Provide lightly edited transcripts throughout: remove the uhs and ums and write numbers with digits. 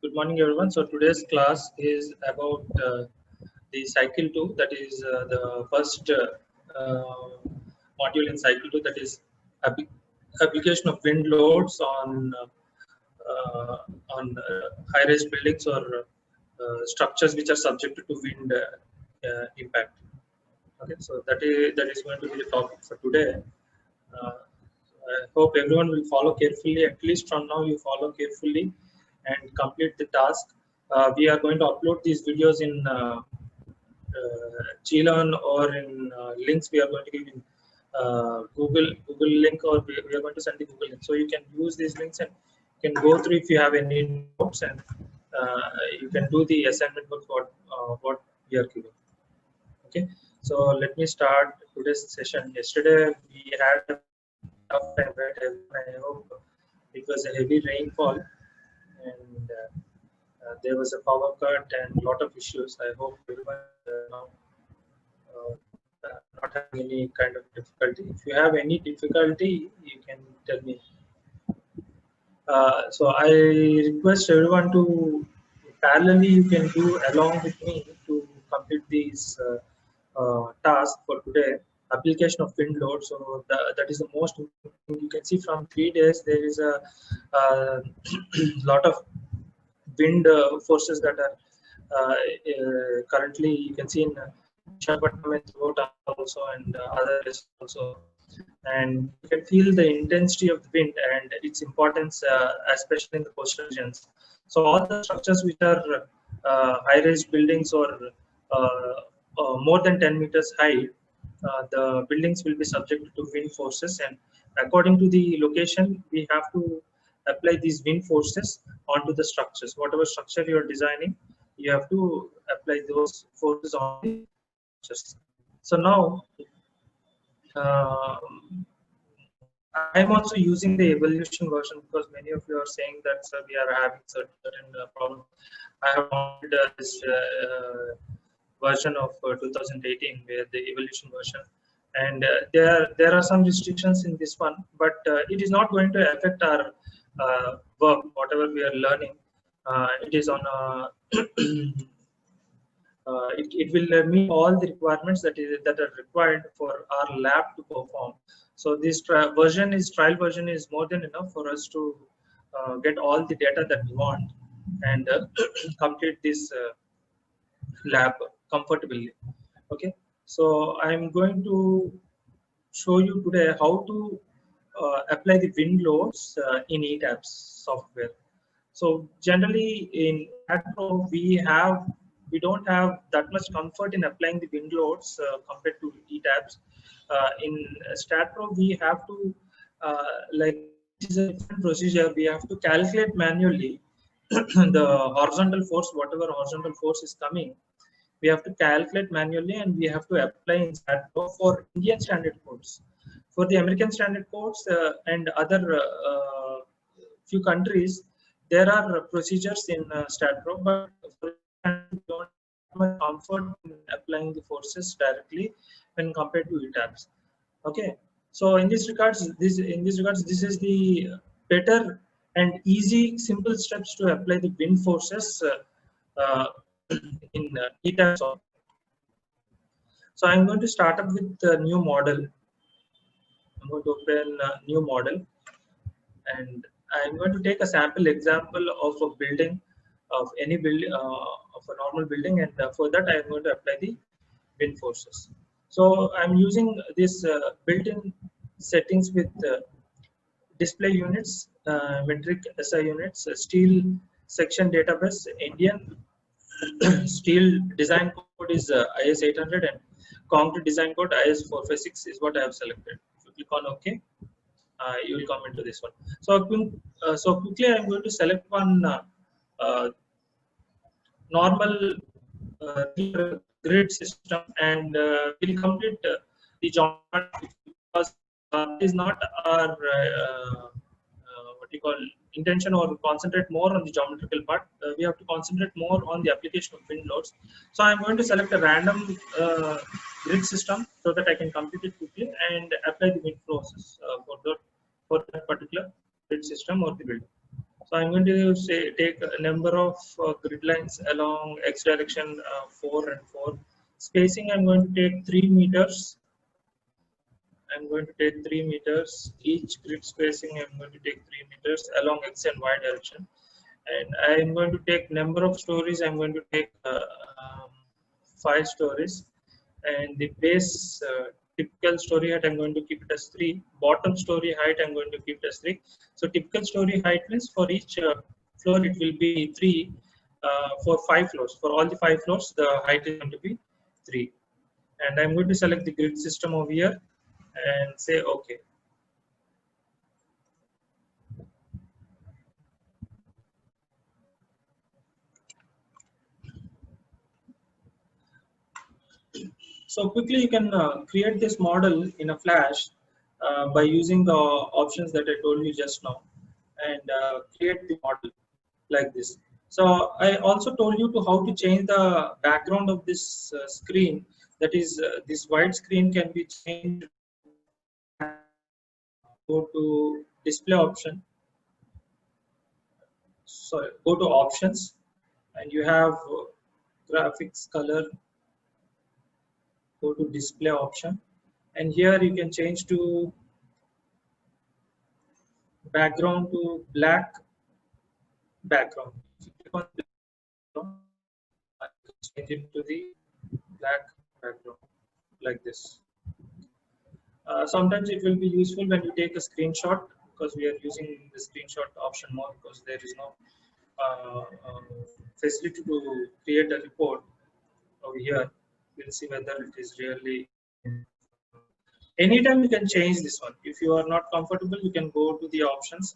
Good morning, everyone. So today's class is about the cycle 2, that is the first module in cycle 2, that is appli application of wind loads on high-rise buildings or structures which are subjected to wind impact. Okay, so that is going to be the topic for today. Uh, I hope everyone will follow carefully. At least from now, you follow carefully and complete the task. We are going to upload these videos in Glearn or in links we are going to give in Google link, or we are going to send the Google link. So you can use these links and you can go through if you have any doubts, and uh, you can do the assignment work what we are giving. Okay, so let me start today's session. Yesterday we had a tough time, right? I hope it was a heavy rainfall, and there was a power cut and a lot of issues. I hope everyone now uh, not having any kind of difficulty. If you have any difficulty, you can tell me. So I request everyone to parallelly you can do along with me to complete these task for today. Application of wind load. So that is the most important thing. You can see from 3 days there is a lot of wind forces that are currently you can see in Visakhapatnam and throughout also, and other places also, and you can feel the intensity of the wind and its importance, especially in the coastal regions. So all the structures which are high-rise buildings or more than 10 meters high, the buildings will be subject to wind forces, and according to the location, we have to apply these wind forces onto the structures. Whatever structure you are designing, you have to apply those forces on the structures. So now, I'm also using the evolution version because many of you are saying that sir, we are having certain problems. I have downloaded this version of 2018, where the evolution version, and there are some restrictions in this one, but it is not going to affect our work, whatever we are learning. It is on a it will meet all the requirements that are required for our lab to perform. So this trial version is more than enough for us to get all the data that we want and complete this lab comfortably. Okay, so I'm going to show you today how to apply the wind loads in ETABS software. So generally in StatPro we don't have that much comfort in applying the wind loads compared to ETABS. In StatPro we have to like it is a different procedure. We have to calculate manually the horizontal force, whatever horizontal force is coming. We have to calculate manually, and we have to apply in StatPro for Indian standard codes. For the American standard codes and other few countries, there are procedures in StatPro, but for we don't have much comfort in applying the forces directly when compared to ETABS. Okay, so this is the better and easy, simple steps to apply the wind forces in ETABS. So I'm going to start up with a new model. I'm going to open a new model, and I'm going to take a sample example of a building, of any building, of a normal building, and for that I'm going to apply the wind forces. So I'm using this built-in settings with display units, metric SI units, steel section database, Indian steel design code is IS 800, and concrete design code IS 456 is what I have selected. If you click on OK, you will come into this one. So quickly, I'm going to select one uh, normal grid system, and we'll complete the geometry because it is not our what you call intention or concentrate more on the geometrical part. We have to concentrate more on the application of wind loads. So I'm going to select a random grid system so that I can compute it quickly and apply the wind forces for that particular grid system or the building. So I'm going to say take a number of grid lines along x direction 4 and 4. Spacing I'm going to take 3 meters. I'm going to take 3 meters. Each grid spacing I'm going to take 3 meters along x and y direction. And I'm going to take number of stories. I'm going to take 5 stories. And the base typical story height I'm going to keep it as 3. Bottom story height I'm going to keep it as 3. So typical story height means for each floor it will be 3. For 5 floors, for all the 5 floors the height is going to be 3. And I'm going to select the grid system over here and say OK. So quickly you can create this model in a Flash by using the options that I told you just now, and create the model like this. So I also told you to how to change the background of this screen. That is, this white screen can be changed. Go to display option. Sorry, go to options, and you have graphics color. Go to display option, and here you can change to background to black background. If you click on the background, I can change it to the black background like this. Sometimes it will be useful when you take a screenshot, because we are using the screenshot option more because there is no facility to create a report over here. We'll see whether it is really. Anytime you can change this one. If you are not comfortable, you can go to the options,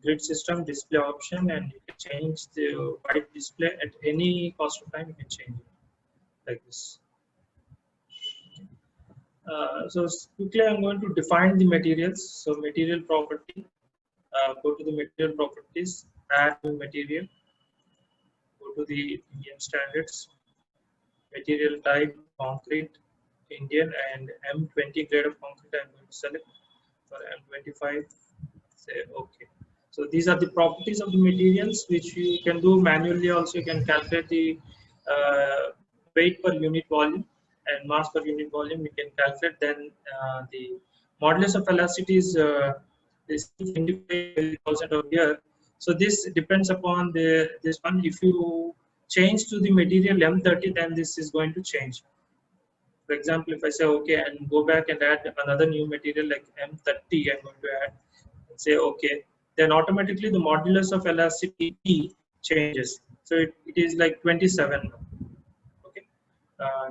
grid system display option, and you can change the white display at any cost of time. You can change it like this. So quickly I'm going to define the materials. So material property, go to the material properties, add new material, go to the Indian standards, material type concrete, Indian, and M20 grade of concrete I'm going to select. For M25, say OK. So these are the properties of the materials which you can do manually. Also you can calculate the weight per unit volume and mass per unit volume. You can calculate. Then the modulus of elasticity is 25,000 over here. So this depends upon this one. If you change to the material M30, then this is going to change. For example, if I say OK and go back and add another new material like M30, I'm going to add and say OK, then automatically the modulus of elasticity changes. So it is like 27. Okay,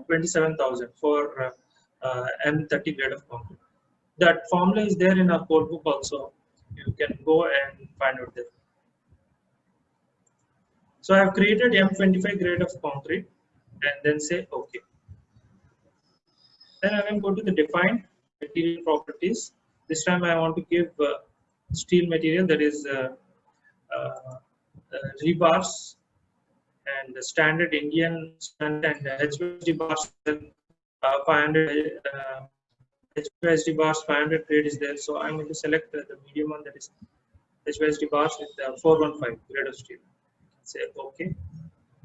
27,000 for M30 grade of concrete. That formula is there in our code book also. You can go and find out there. So I have created M25 grade of concrete and then say OK. Then I will go to the defined material properties. This time I want to give steel material, that is rebars and the standard Indian standard and HVSD bars 500 HVSD bars 500 grade is there. So I'm going to select the medium one, that is HVSD bars with 415 grade of steel. Say OK.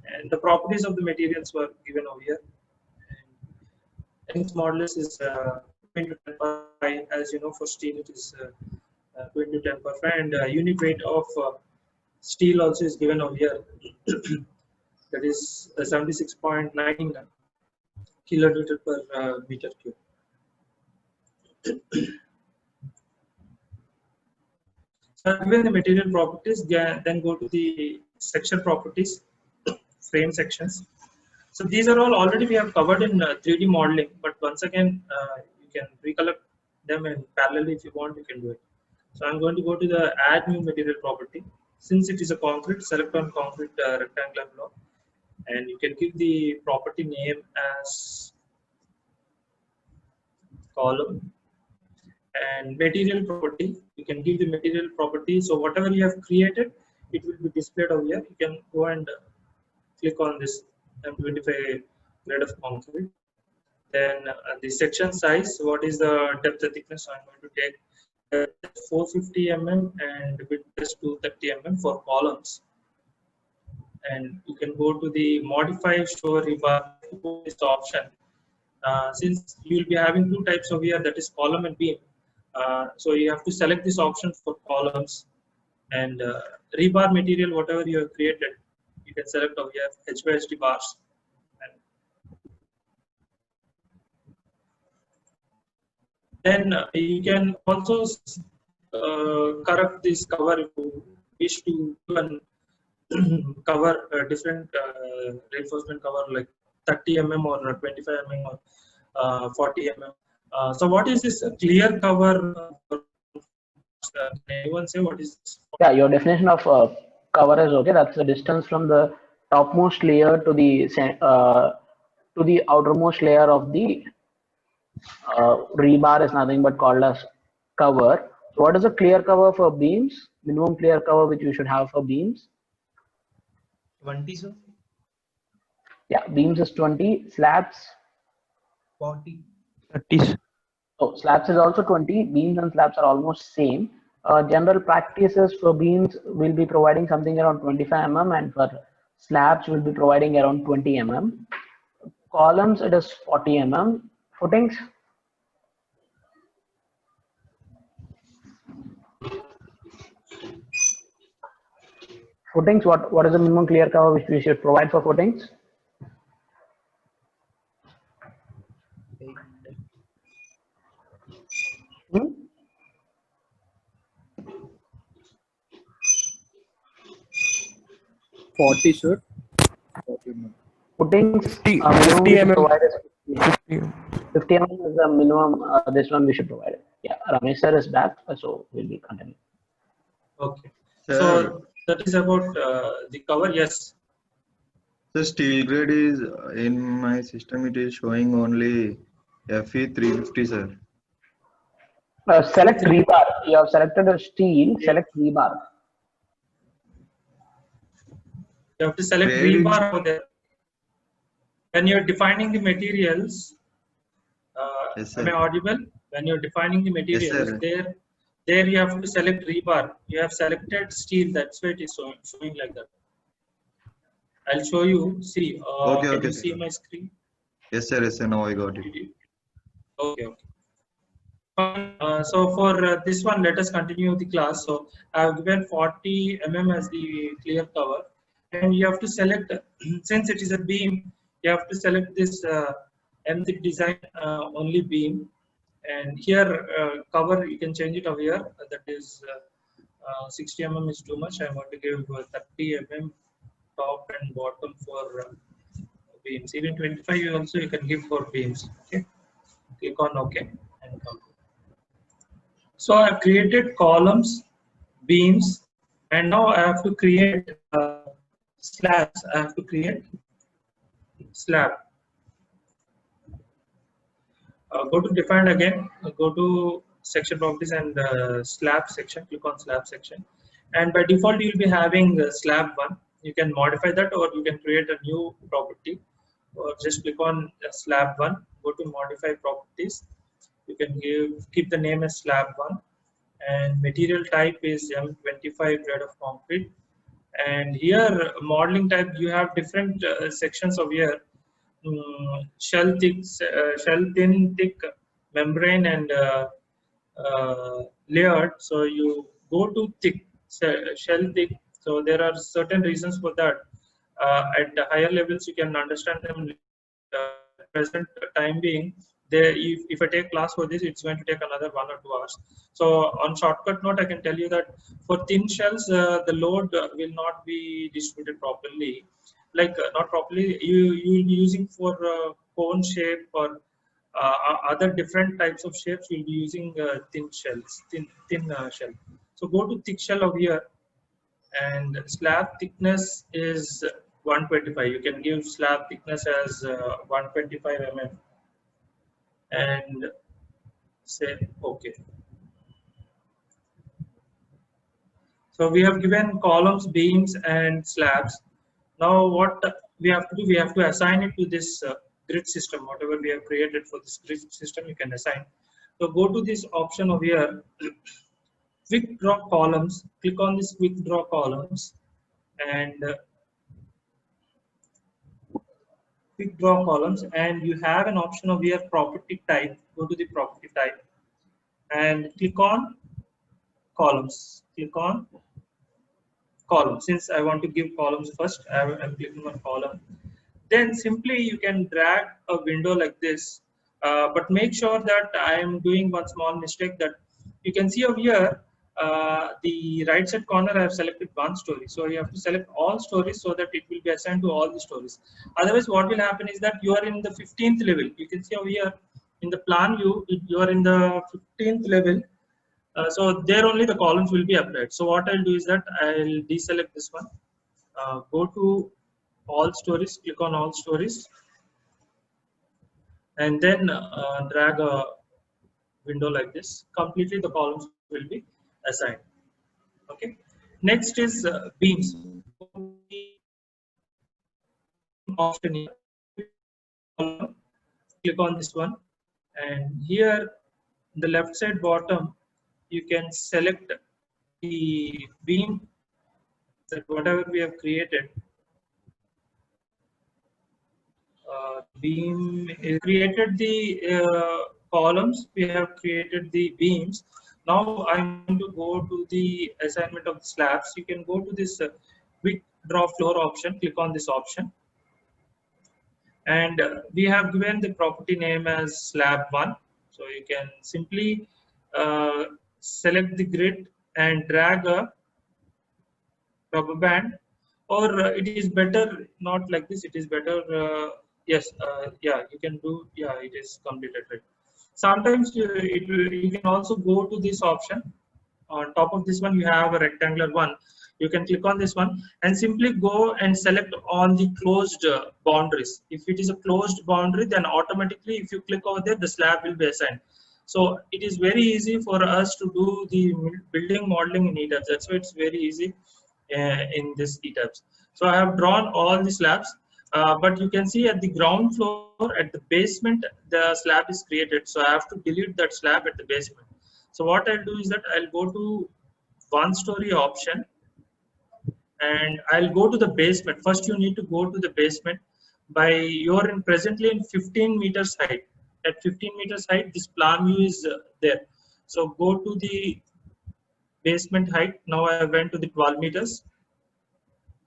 And the properties of the materials were given over here. Young's modulus is 20 to 10 per 5. As you know, for steel it is 20 to 10 per 5, and unit weight of steel also is given over here. That is 76.9 kilonewton per meter cube. So given the material properties, then go to the section properties, frame sections. So these are all already we have covered in 3D modeling, but once again you can recollect them, and parallelly if you want you can do it. So I'm going to go to the add new material property. Since it is a concrete, select on concrete rectangular block, and you can give the property name as column. And material property, you can give the material property. So whatever you have created, it will be displayed over here. You can go and click on this M25 grade of concrete. Then the section size, what is the depth and thickness? So I'm going to take 450 mm and width is 230 mm for columns. And you can go to the modify show rebar this option. Since you will be having two types of here, that is column and beam. So you have to select this option for columns, and rebar material, whatever you have created, you can select over here HYSD bars. And then you can also correct this cover if you wish to even cover different reinforcement cover like 30 mm or 25 mm or 40 mm. So what is this clear cover? Can anyone say what is this? Yeah, your definition of cover is okay. That's the distance from the topmost layer to the outermost layer of the rebar is nothing but called as cover. So what is a clear cover for beams? Minimum clear cover which you should have for beams? 20, sir. Yeah, beams is 20, slabs 40. 30. So slabs is also 20. Beams and slabs are almost same. General practices for beams will be providing something around 25 mm, and for slabs will be providing around 20 mm. Columns it is 40 mm. Footings what is the minimum clear cover which we should provide for footings? Hmm? Forty, sir. 40 mm. Footings 50 minimum we should mm. provide is 50. 50 mm is the minimum. This one we should provide it. Yeah, Ramesh sir is back, so we'll be continuing. Okay. Sir. So that is about the cover. Yes. The steel grade is in my system. It is showing only FE 350, sir. Select rebar. You have selected a steel. Select rebar. You have to select Grade rebar over there. When you're defining the materials, Yes, am sir. I audible? When you're defining the materials, sir. there you have to select rebar. You have selected steel. That's why it is showing like that. I'll show you. See, can you see sir. my screen? Yes, sir. Yes, sir. Now I got it. Okay. So for this one, let us continue the class. So I have given 40 mm as the clear cover, and you have to select since it is a beam, you have to select this M6 design only beam, and here cover you can change it over here. That is 60 mm is too much. I want to give 30 mm top and bottom for beams. Even 25 also you can give for beams. Okay, click on OK and come. So I have created columns, beams, and now I have to create slabs. I have to create slab. Go to define again. Go to section properties and slab section. Click on slab section, and by default you will be having slab one. You can modify that, or you can create a new property, or just click on slab one. Go to modify properties. You can keep the name as slab one. And material type is M25 grade of concrete. And here modeling type, you have different sections of here: shell thin, thick, membrane, and layered. So you go to thick, shell thick. So there are certain reasons for that. At the higher levels, you can understand them. Present time being, if I take class for this, it's going to take another 1 or 2 hours. So on shortcut note, I can tell you that for thin shells, the load will not be distributed properly. Like not properly, you will be using for cone shape or other different types of shapes. You'll be using thin shells, thin shell. So go to thick shell over here, and slab thickness is 125. You can give slab thickness as 125 mm and say OK. So we have given columns, beams, and slabs. Now what we have to do, we have to assign it to this grid system. Whatever we have created for this grid system, you can assign. So go to this option over here, quick draw columns. Click on this quick draw columns and quick draw columns, and you have an option over here, property type. Go to the property type and click on columns. Click on column. Since I want to give columns first, I'm clicking on column. Then simply you can drag a window like this, but make sure that I am doing one small mistake, that you can see over here, the right side corner I have selected one story. So you have to select all stories so that it will be assigned to all the stories. Otherwise what will happen is that you are in the 15th level. You can see over here in the plan view, you are in the 15th level. So there only the columns will be applied. So what I'll do is that I'll deselect this one, go to all stories, click on all stories, and then drag a window like this. Completely the columns will be assigned. Okay. Next is beams. Option here. Click on this one, and here the left side bottom you can select the beam that whatever we have created. Beam created the columns, we have created the beams. Now I'm going to go to the assignment of the slabs. You can go to this quick draw floor option, click on this option, and we have given the property name as slab 1. So you can simply select the grid and drag a rubber band, or it is better not like this, it is better yes, yeah, you can do, yeah, it is completed, right? Sometimes you can also go to this option. On top of this one you have a rectangular one. You can click on this one and simply go and select on the closed boundaries. If it is a closed boundary, then automatically if you click over there, the slab will be assigned. So it is very easy for us to do the building modeling in ETABS. That's why it's very easy in this ETABS. So I have drawn all the slabs, but you can see at the ground floor, at the basement, the slab is created. So I have to delete that slab at the basement. So what I'll do is that I'll go to one story option and I'll go to the basement. First you need to go to the basement. You're presently in 15 meters height. At 15 meters height, this plan view is there. So go to the basement height. Now I went to the 12 meters.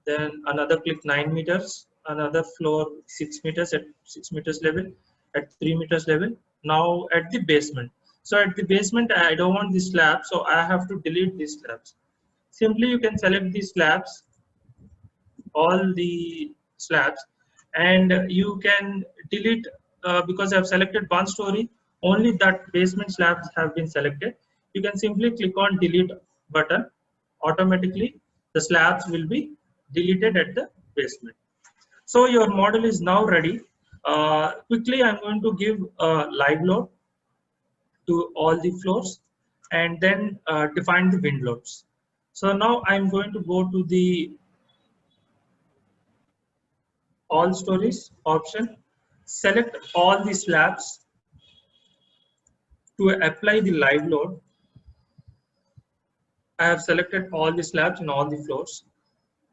Then another click 9 meters. Another floor 6 meters at 6 meters level. At 3 meters level. Now at the basement. So at the basement, I don't want this slab, so I have to delete these slabs. Simply you can select these slabs, all the slabs, and you can delete, because I have selected one story, only that basement slabs have been selected. You can simply click on delete button. Automatically the slabs will be deleted at the basement. So your model is now ready. Quickly I'm going to give a live load to all the floors and then define the wind loads. So now I'm going to go to the all stories option, select all the slabs to apply the live load. I have selected all the slabs in all the floors.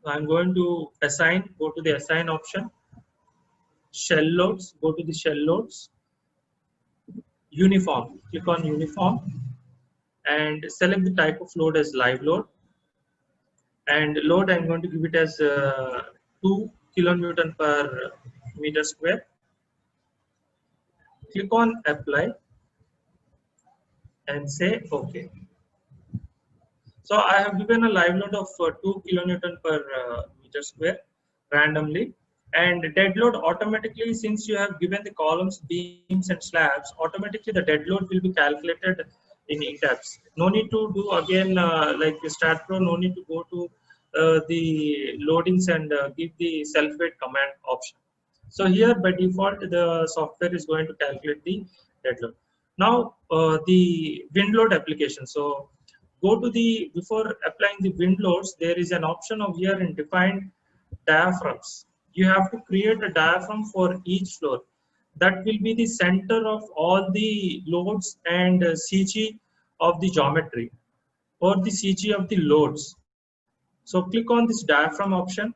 I'm going to assign, go to the assign option, shell loads, go to the shell loads, uniform, click on uniform and select the type of load as live load, and load I'm going to give it as 2 kilonewton per meter square. Click on apply and say OK. So I have given a live load of 2 kilonewton per meter square randomly, and dead load automatically, since you have given the columns, beams and slabs, automatically the dead load will be calculated in ETABS. No need to do again like StatPro, no need to go to the loadings and give the self-weight command option. So here by default the software is going to calculate the dead load. Now the wind load application. So go to the, before applying the wind loads, there is an option of here in defined diaphragms. You have to create a diaphragm for each floor. that will be the center of all the loads and CG of the geometry or the CG of the loads. So click on this diaphragm option,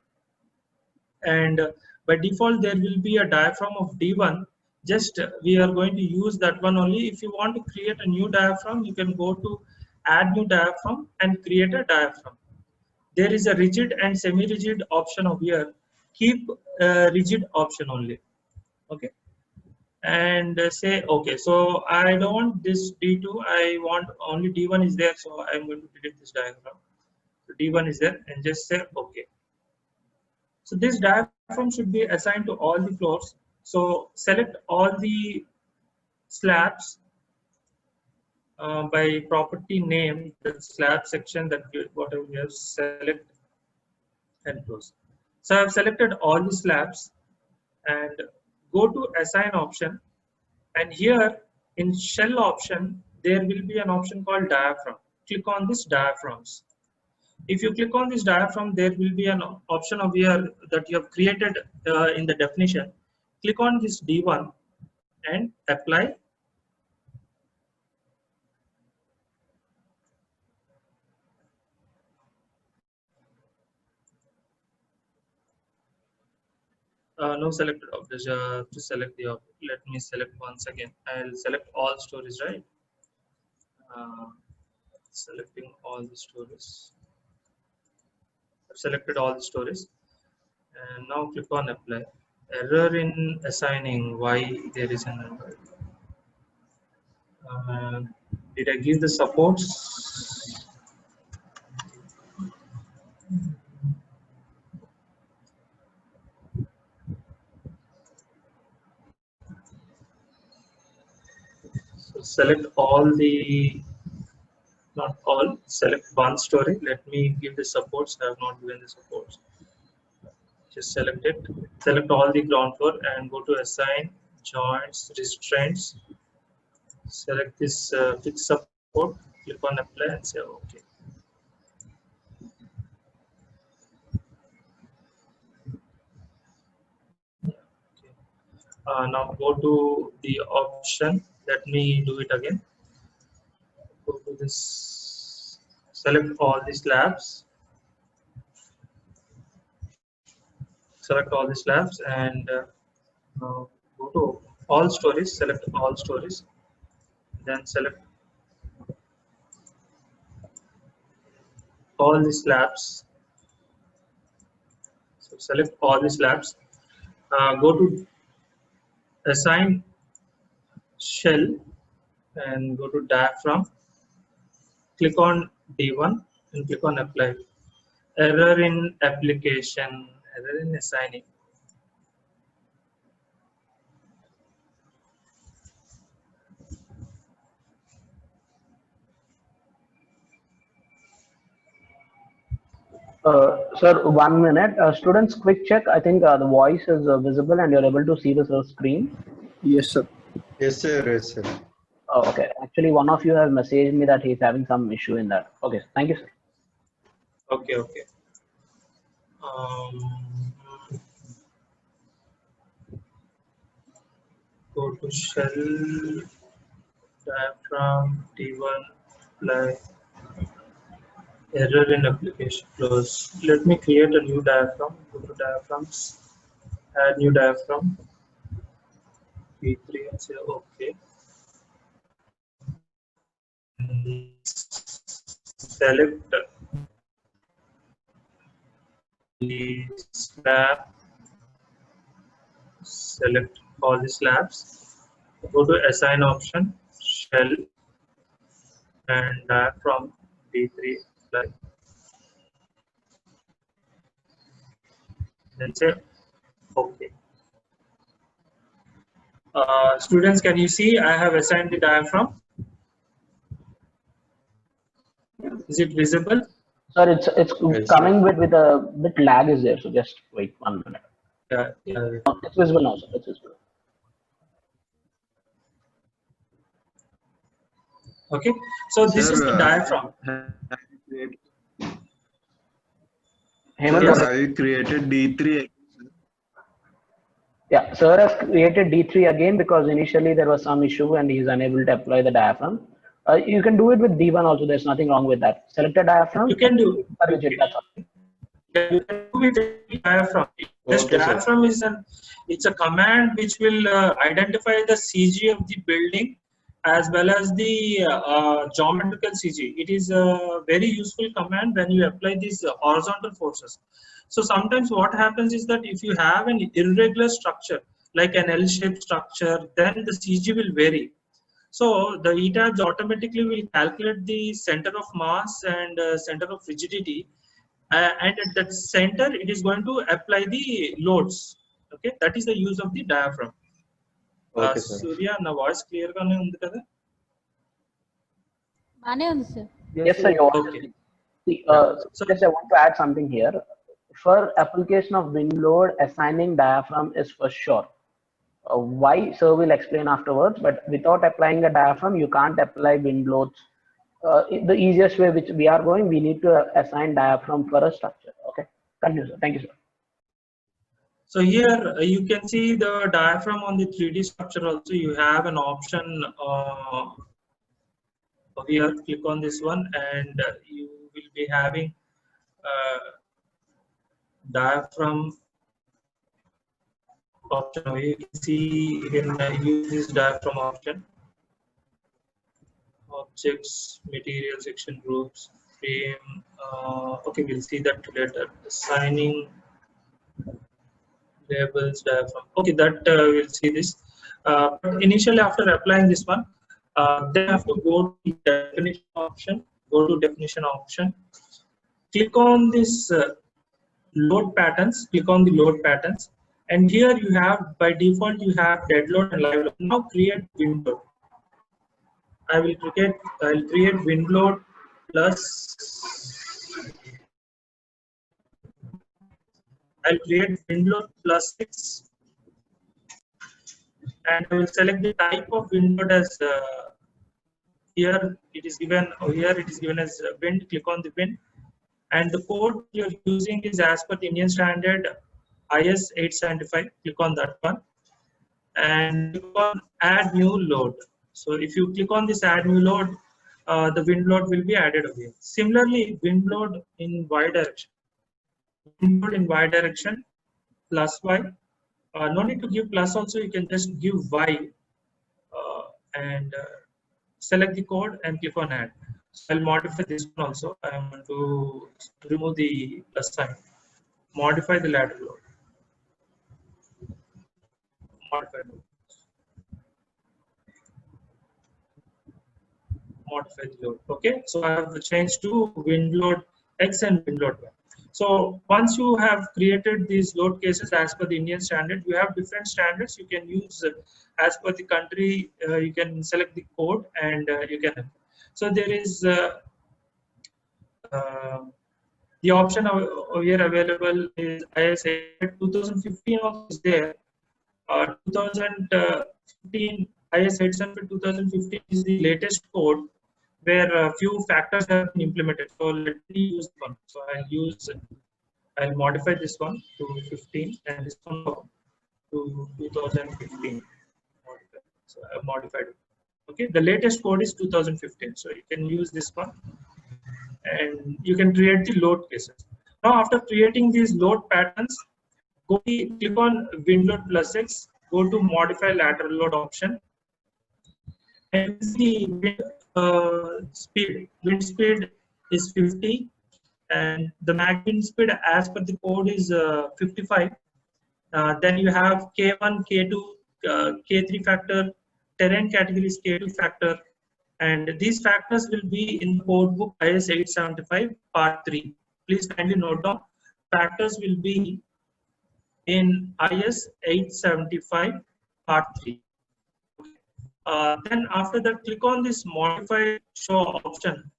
and by default there will be a diaphragm of D1. Just we are going to use that one only. If you want to create a new diaphragm, you can go to add new diaphragm and create a diaphragm. There is a rigid and semi-rigid option over here. Keep rigid option only. Okay, and say okay. So I don't want this D2. I want only D1 is there. So I'm going to delete this diagram. So D1 is there, and just say okay. So this diaphragm should be assigned to all the floors. So select all the slabs by property name, the slab section that whatever we have select and close. So I've selected all the slabs and go to assign option, and here in shell option there will be an option called diaphragm. Click on this diaphragms. If you click on this diaphragm, there will be an option over here that you have created in the definition. Click on this D1 and apply. No selected object. To select the object, let me select once again. I'll select all stories, right? Selecting all the stories. I've selected all the stories, and now click on apply. Error in assigning. Why there is an error? Did I give the supports? So select all the, not all, select one story. Let me give the supports. I have not given the supports. Just select it. Select all the ground floor and go to assign, joints, restraints. Select this fixed support. Click on apply and say okay. Now go to the option. Let me do it again. Go to this. Select all the slabs. Select all the slabs and go to all stories. Select all stories. Then select all the slabs. So select all the slabs. Go to assign shell and go to diaphragm. Click on D1 and click on apply. Error in application. Error in assigning. Sir, 1 minute. Students, quick check. I think the voice is visible and you're able to see the screen. Yes, sir. Yes, sir. Yes, sir. Oh, okay. Actually, one of you has messaged me that he's having some issue in that. Okay. Thank you, sir. Okay, okay. Go to shell, diaphragm, D1, apply. Error in application, close. Let me create a new diaphragm. Go to diaphragms, add new diaphragm, P3 and say okay. Select the slab, select all the slabs, go to assign option, shell and diaphragm D3, apply. Then say okay. Students, can you see I have assigned the diaphragm? Is it visible? Sir, it's Yes, coming with a bit lag is there, so just wait 1 minute. Yeah, yeah. It's visible now, sir. It's visible. Okay, so this is the diaphragm. Hemant, Sir, have you created D3? Yeah, sir has created D3 again because initially there was some issue and he is unable to apply the diaphragm. You can do it with D1 also. There's nothing wrong with that. Select a diaphragm You can and do. You encourage it. That's all. you can do with any diaphragm. This Okay, sir. diaphragm is it's a command which will identify the CG of the building as well as the geometrical CG. It is a very useful command when you apply these horizontal forces. So sometimes what happens is that if you have an irregular structure like an L-shaped structure, then the CG will vary. So the ETABS automatically will calculate the center of mass and center of rigidity, and at that center it is going to apply the loads. Okay, that is the use of the diaphragm. Okay, sir. Surya, na voice clear gaane undi kada? బానే ఉంది sir. Yes, sir. You Okay. See, So just I want to add something here. For application of wind load, assigning diaphragm is for sure. Why, sir will explain afterwards, but without applying a diaphragm, you can't apply wind loads. The easiest way which we are going, we need to assign diaphragm for a structure. Okay, continue, sir. Thank you, sir. So here you can see the diaphragm on the 3D structure also. You have an option here. Click on this one and you will be having diaphragm option. You can see you can use this diaphragm option. Objects, material, section groups, frame. Okay, we'll see that later. Assigning labels, diaphragm. Okay, that we'll see this. But initially, after applying this one, then have to go to definition option. Go to definition option. Click on this load patterns. Click on the load patterns, and here you have by default you have dead load and live load. Now create wind load. I'll create wind load plus. I'll create wind load plus 6, and I will select the type of wind load as here it is given. Here it is given as wind. Click on the wind, and the code you're using is as per the Indian standard IS 875. Click on that one, and click on add new load. So if you click on this add new load, the wind load will be added over here. Similarly, wind load in y direction. Wind load in y direction plus y. No need to give plus also. You can just give y and select the code and click on add. So I'll modify this one also. I want to remove the plus sign. Modify the lateral load. Modify the load. Okay, so I have changed to wind load X and wind load Y. So once you have created these load cases as per the Indian standard, you have different standards you can use as per the country. You can select the code and you can. So there is the option over here available is IS 2015 also is there. 2015 IS 875 2015 is the latest code where a few factors have been implemented. So let me use one. So I'll modify this one to 15 and this one to 2015. So I modified it. Okay, the latest code is 2015. So you can use this one and you can create the load cases. Now after creating these load patterns, click on wind load plus X, go to modify lateral load option, and the wind speed is 50, and the max wind speed as per the code is 55. Then you have K1, K2, K3 factor, terrain categories K2 factor, and these factors will be in the code book IS 875 part 3. Please kindly note down, factors will be in IS 875 part 3. Then after that, click on this modify show option,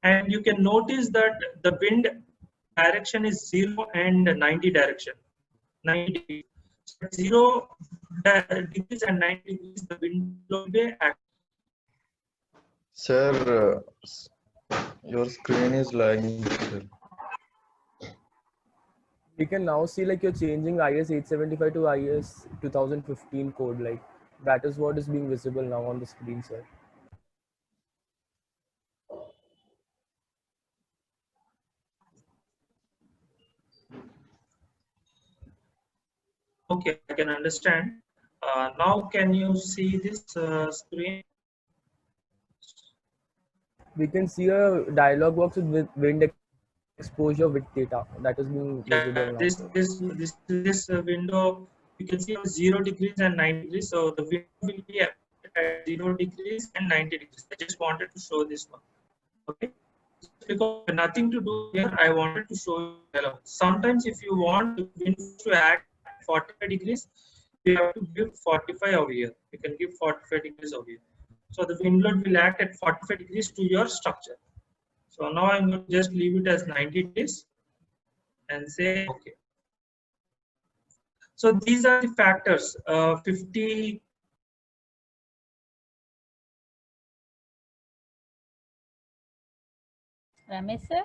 and you can notice that the wind direction is 0 and 90 direction. 90 degrees. So at 0 degrees and 90 degrees, the wind will be active. Sir, your screen is lagging. Sir. We can now see like you're changing IS 875 to IS 2015 code. Like that is what is being visible now on the screen, sir. Okay, I can understand. Now can you see this screen? We can see a dialog box with wind exposure with data that is being visible Yeah, now, this sir. this this this window you can see 0 degrees and 90 degrees. So the window will be at 0 degrees and 90 degrees. I just wanted to show this one. Okay, because nothing to do here. I wanted to show you. Sometimes if you want the window to act 45 degrees, you have to give 45 over here. You can give 45 degrees over here. So the wind load will act at 45 degrees to your structure. So now I'm going to just leave it as 90 degrees and say okay. So these are the factors. 50. Ramesh sir?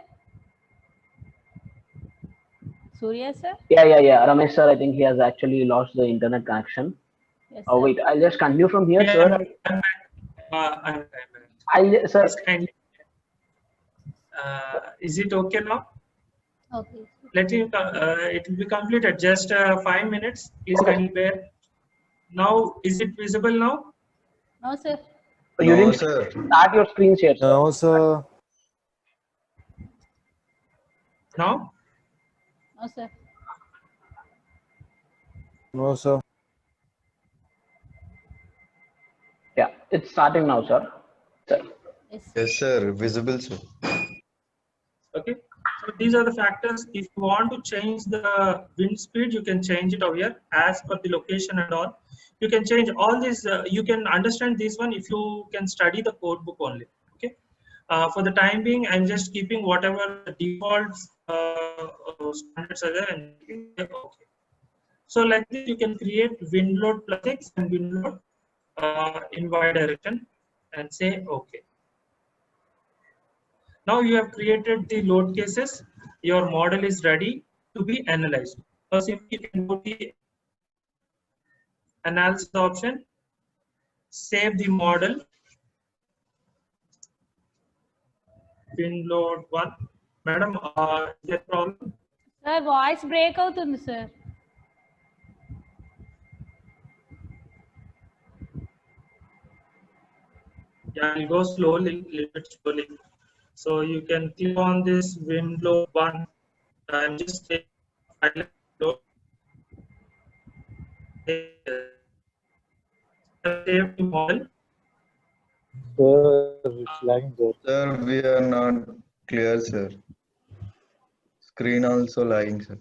Surya sir? Yeah. Ramesh sir, I think he has actually lost the internet connection. Yes, Oh sir. wait, I'll just continue from here, Yeah, sir. I'm Sir, Please kindly. Is it okay now? Okay. Let it. It will be completed. Just 5 minutes. Please Okay. kindly bear. Now, is it visible now? No, sir. you No, didn't sir. start your screen share, sir. No, sir. Now? No, sir. No, sir. Yeah, it's starting now, sir. Sir. Yes. Yes, sir. Visible, sir. Okay. So these are the factors. If you want to change the wind speed, you can change it over here as per the location and all. You can change all these. You can understand this one if you can study the code book only. Okay. For the time being, I'm just keeping whatever the default standards are there and okay. So like this, you can create wind load plus X and wind load in Y direction and say okay. Now you have created the load cases. Your model is ready to be analyzed. So simply you can go to the analysis option, save the model, wind load 1. Madam, is there a problem? Sir, voice break అవుతుంది sir. Yeah, I'll go slowly, little bit slowly. So you can click on this wind load 1. I'm just taking load. Save the model. Sir, it's lagging, sir. Sir, we are not clear, sir. Screen also lagging, sir.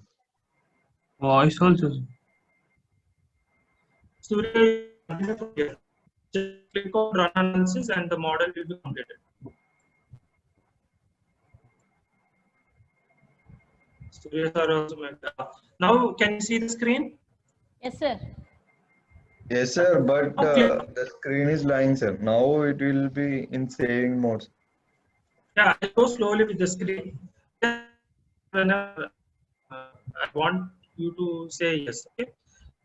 Voice also. Surya, just click on run analysis and the model will be completed. Surya sir also now can you see the screen? Yes, sir. Yes, sir. But Okay. the screen is lying, sir. Now it will be in saving mode. Yeah, I'll go slowly with the screen. Whenever I want you to say yes. Okay.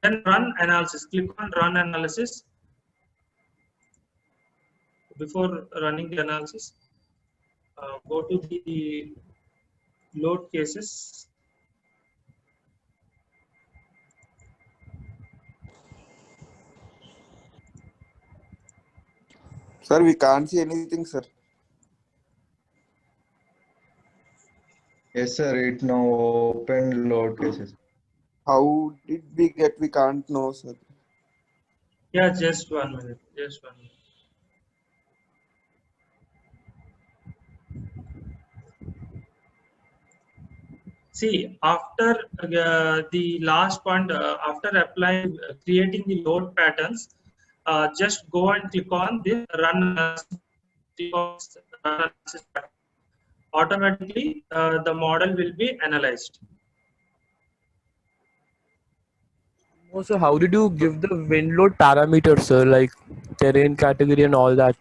Then run analysis. Click on run analysis. Before running the analysis, go to the load cases. Sir, we can't see anything, sir. Yes, sir. It now open load cases. How did we get? We can't know, sir. Yeah, just 1 minute. Just 1 minute. See, after the last point, after applying, creating the load patterns, just go and click on the run analysis. Automatically, the model will be analyzed. Also, how did you give the wind load parameters, sir, like terrain category and all that?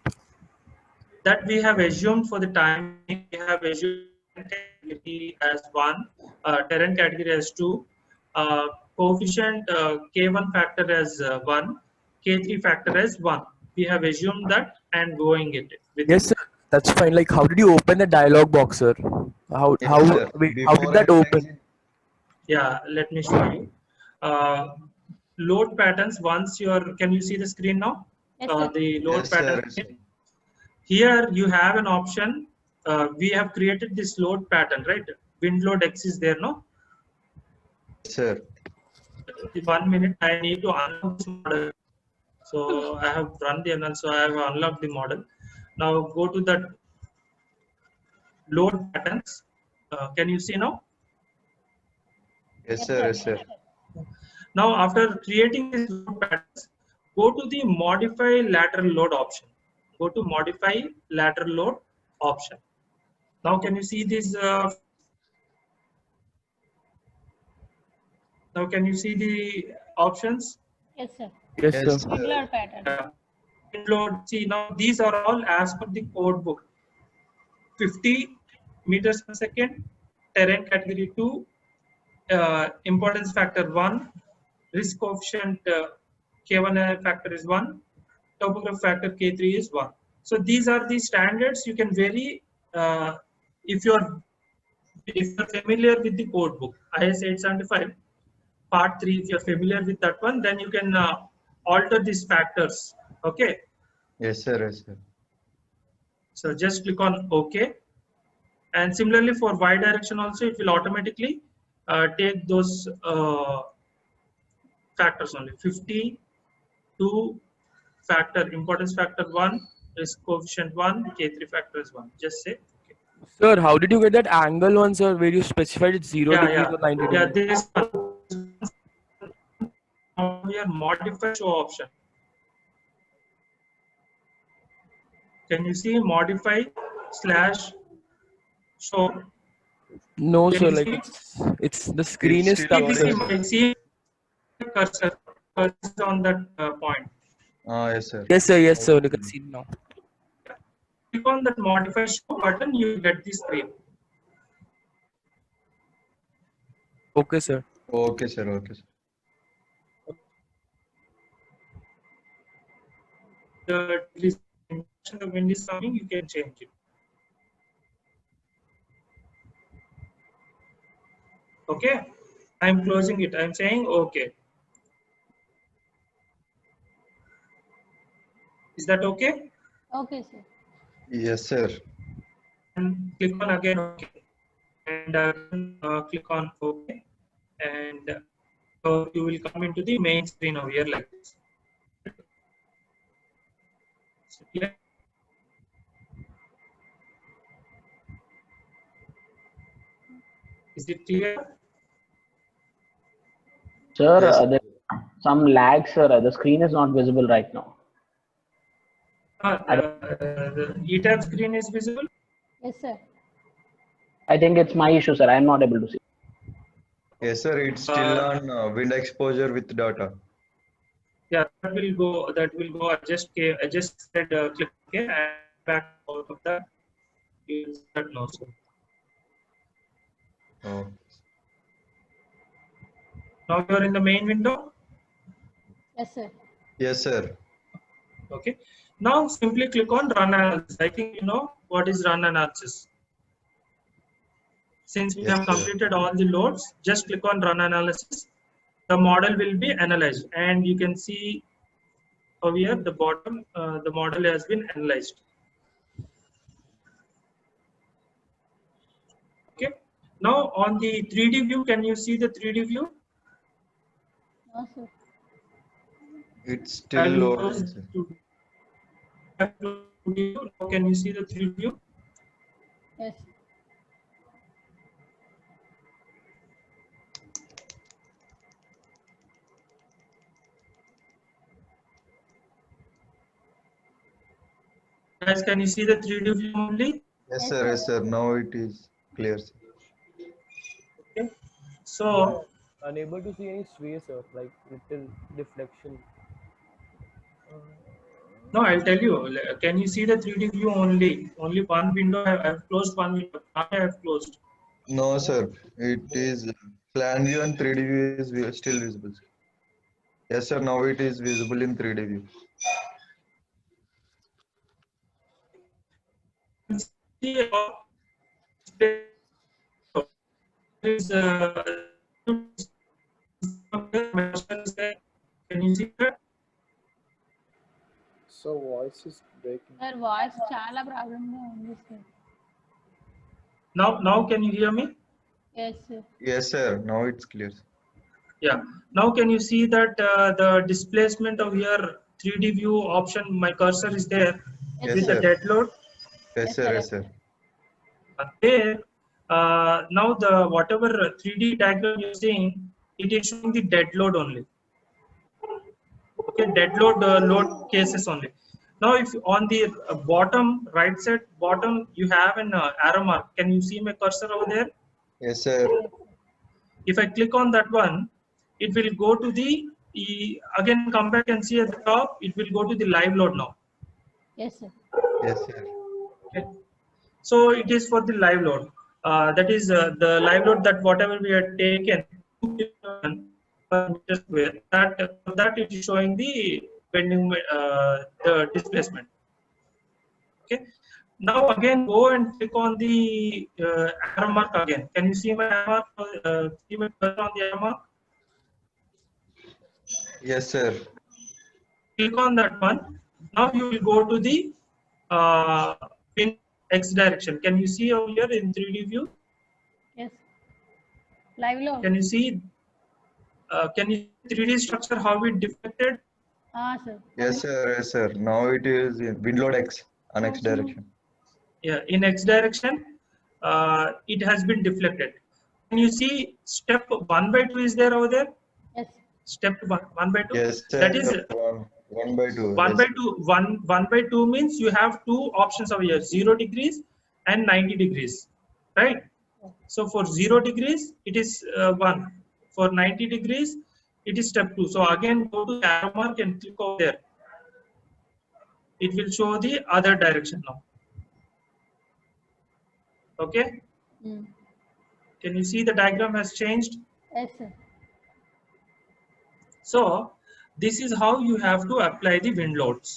That we have assumed for the time. We have assumed category as 1, terrain category as 2, coefficient K1 factor as 1, K3 factor as 1. We have assumed that and going it with Yes, it. sir. That's fine. Like, how did you open the dialog box, sir? How Yes, sir. wait, how did Before that open? analyzing, Yeah, let me show you. Load patterns. Once can you see the screen now? Yes, sir. The load yes, sir. pattern. Yes, sir. Here you have an option. We have created this load pattern, right? Wind load X is there, no? Yes, sir. 1 minute. I need to unlock this model. So I have run the analysis. So I have unlocked the model. Now go to the load patterns. Can you see now? Yes, sir. Yes, sir. Now, after creating this load patterns, go to the modify lateral load option. Go to modify lateral load option. Now, can you see this? Now, can you see the options? Yes, sir. Yes, Yes, sir. sir. Wind load pattern. Load. See, now these are all as per the code book. 50 meters per second, terrain category 2, importance factor 1, risk coefficient K1 factor is 1, topography factor K3 is 1. So these are the standards you can vary if you're familiar with the code book IS 875 part 3. If you're familiar with that one, then you can alter these factors. Okay, Yes, sir. Yes, sir. so just click on OK. And similarly for Y direction also, it will automatically take those factors only. 50, 2 factor, importance factor 1, risk coefficient 1, K3 factor is 1. Just say okay. Sir, how did you get that angle one, sir, where you specified it's 0 Yeah, degrees or 90 yeah, degrees? this one here modify show option. Can you see modify / show? No, Can sir. you Like, see? it's the screen is still stuck, there, sir. See cursor on that point. Yes, sir. Yes, sir. Yes, sir. You can see it now. Click on that modify show button, you will get the screen. Okay, sir. Okay, sir. Okay, sir. The wind is coming, you can change it. Okay, I'm closing it. I'm saying okay. Is that okay? Okay, sir. Yes, sir. And click on again OK. And click on OK. And so you will come into the main screen over here like this. So here, is it clear? Sir, Yes. there's some lag, sir. The screen is not visible right now. The ETAB screen is visible. Yes, sir. I think it's my issue, sir. I'm not able to see. Yes, sir. It's still on wind exposure with data. Yeah, that will go. That will go. I just said click OK and back out of that. You will start now. So Oh. now you are in the main window. Yes, sir. Yes, sir. Okay. Now simply click on run analysis. I think you know what is run analysis. Since we Yes, have sir. completed all the loads, just click on run analysis. The model will be analyzed, and you can see over here the bottom. The model has been analyzed. Okay. Now on the 3D view, can you see the 3D view? No, sir. It's still I'll loading, close sir. Now can you see the 3D view? Yes. Guys, can you see the 3D view only? Yes, Yes, sir. sir. Yes, sir. Now it is clear, sir. Okay. So Unable to see any sway, sir. Like little deflection. No, I'll tell you. Can you see the 3D view only? Only one window. I've closed one window. Now I have closed. No, sir. It is plan view and 3D view is still visible. Yes, sir. Now it is visible in 3D view. See, is can you see that? So voice is breaking. Sir voice చాలా ప్రాబ్లంగా ఉంది sir. Now can you hear me? Yes sir. Yes, sir. Now it's clear. Yeah. Now can you see that the displacement of your 3D view option? My cursor is there Yes, with the sir. dead load. Yes, sir. Yes, sir. There, now the whatever 3D diagram you're seeing, it is showing the dead load only. Okay, dead load load cases only. Now, if on the bottom right side bottom you have an arrow mark, can you see my cursor over there? Yes, sir. If I click on that one, it will go to the again come back and see at the top. It will go to the live load now. Yes sir. Yes, sir. Okay. So it is for the live load. That is the live load that whatever we had taken, 2 meters square. That it is showing the bending, the displacement. Okay. Now again go and click on the arrow mark again. Can you see my arrow mark? See my cursor on the arrow mark? Yes, sir. Click on that one. Now you will go to the pin X direction. Can you see over here in 3D view? Yes live లో. Can you see? Can you 3D structure how it deflected? Sir. Yes, sir. Yes, sir. Now it is in wind load X on X direction. Yeah, in X direction, it has been deflected. Can you see step 1/2 is there over there? Yes. Step 1/2. Yes, sir. That is 1/2. 1/2. 1/2 means you have two options over here: 0 degrees and 90 degrees, right? So for 0 degrees, it is 1. For 90 degrees, it is step 2. So again, go to the arrow mark and click over there. It will show the other direction now. Okay. Can you see the diagram has changed? Yes sir. So this is how you have to apply the wind loads.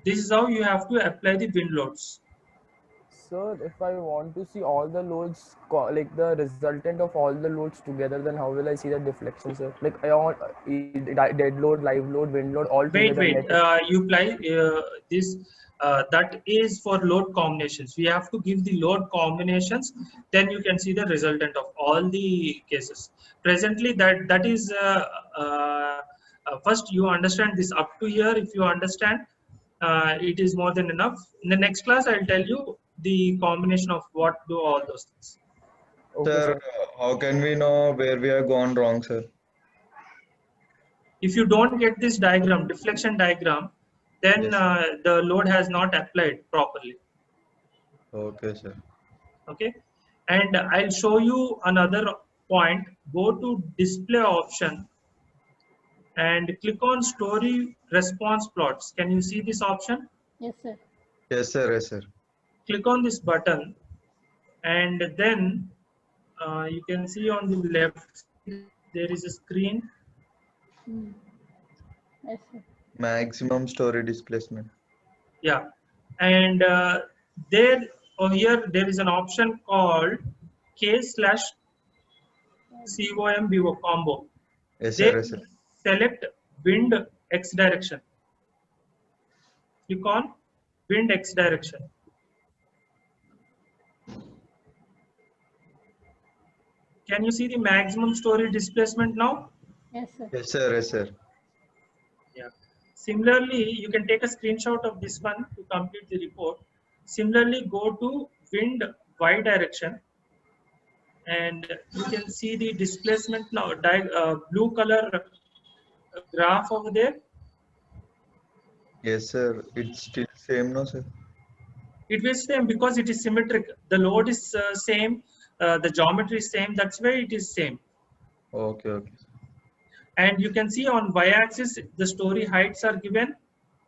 This is how you have to apply the wind loads. Sir, if I want to see all the loads, like the resultant of all the loads together, then how will I see the deflection, sir? Like I want dead load, live load, wind load, all Wait, together. you apply this. That is for load combinations. We have to give the load combinations, then you can see the resultant of all the cases. Presently, that is first you understand this up to here. If you understand, it is more than enough. In the next class, I'll tell you the combination of what do all those things. Okay, Sir, how can we know where we have gone wrong, sir? If you don't get this diagram, deflection diagram, then Yes. the load has not applied properly. Okay, sir. Okay, and I'll show you another point. Go to display option and click on story response plots. Can you see this option? Yes sir. Yes, sir. Yes, sir. Click on this button, and then you can see on the left there is a screen. Yes sir. Maximum story displacement. Yeah, and there over here there is an option called K/COM combo. Yes, sir. There Yes, sir. select wind X direction. Click on wind X direction. Can you see the maximum story displacement now? Yes sir. Yes, sir. Yes, sir. Yeah. Similarly, you can take a screenshot of this one to complete the report. Similarly, go to wind Y direction, and you can see the displacement now. Blue color graph over there. Yes, sir. It's still same, no, sir? It will same because it is symmetric. The load is same. The geometry is same. That's why it is same. Okay, okay. And you can see on y-axis the story heights are given,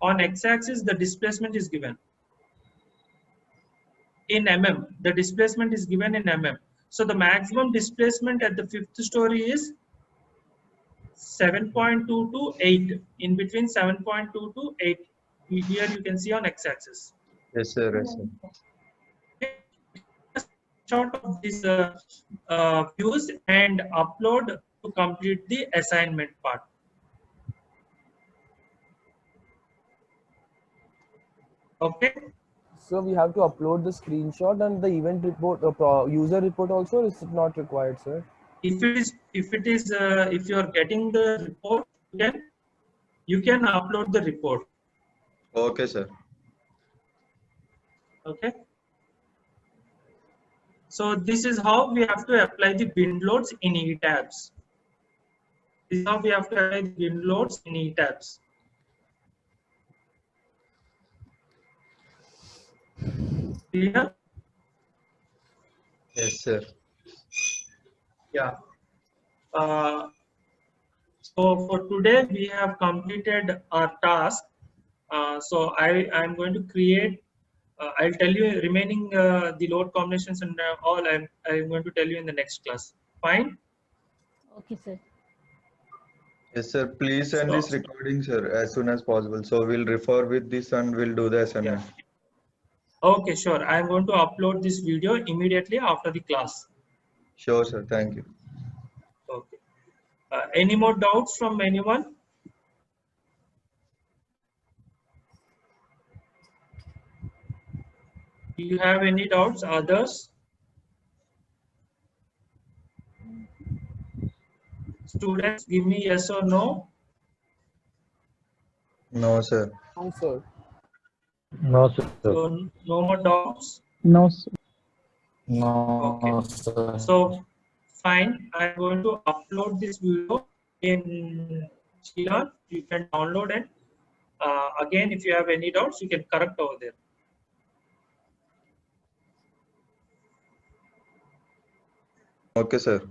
on x-axis the displacement is given in mm. The displacement is given in mm. So the maximum displacement at the 5th story is 7.2 to 8, in between 7.2 to 8. Here you can see on x-axis. Yes, sir. Yes, sir. Shot of these views and upload to complete the assignment part. Okay. So we have to upload the screenshot and the event report, user report also, or is it not required, sir? If you are getting the report, you can upload the report. Okay, sir. Okay. So this is how we have to apply the bin loads in eTabs. This is how we have to apply the bin loads in eTabs. Clear? Yes, sir. Yeah. So for today we have completed our task. So I am going to create. I'll tell you remaining the load combinations and all. I'm going to tell you in the next class. Fine. Okay, sir. Yes, sir. Please send So- this recording, sir, as soon as possible. So we'll refer with this and we'll do the assignment. Yeah. Okay, sure. I'm going to upload this video immediately after the class. Sure, sir. Thank you. Okay. Any more doubts from anyone? Do you have any doubts? Others? Students, give me yes or no. No, sir. No, sir. No, sir. So no more doubts. No, sir. Okay. So fine. I'm going to upload this video in Glearn. You can download it. Again, if you have any doubts, you can correct over there. Okay, sir.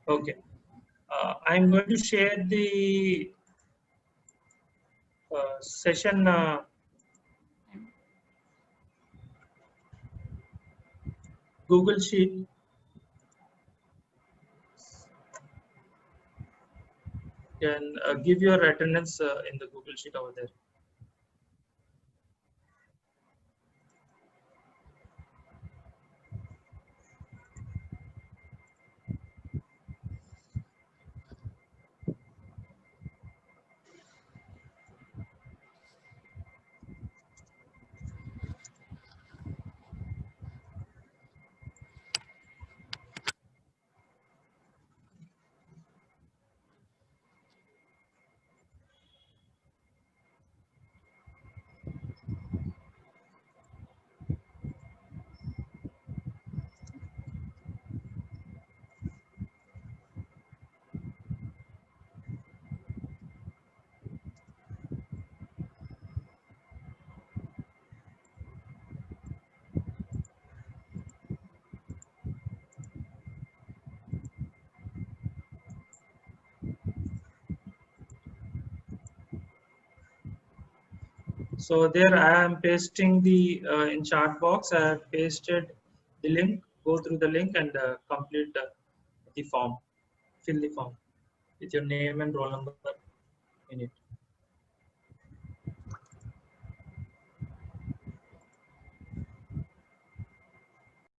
Okay. I'm going to share the session Google Sheet. You can give your attendance in the Google Sheet over there. So there I am pasting the in chat box. I have pasted the link. Go through the link and complete the form. Fill the form with your name and roll number in it.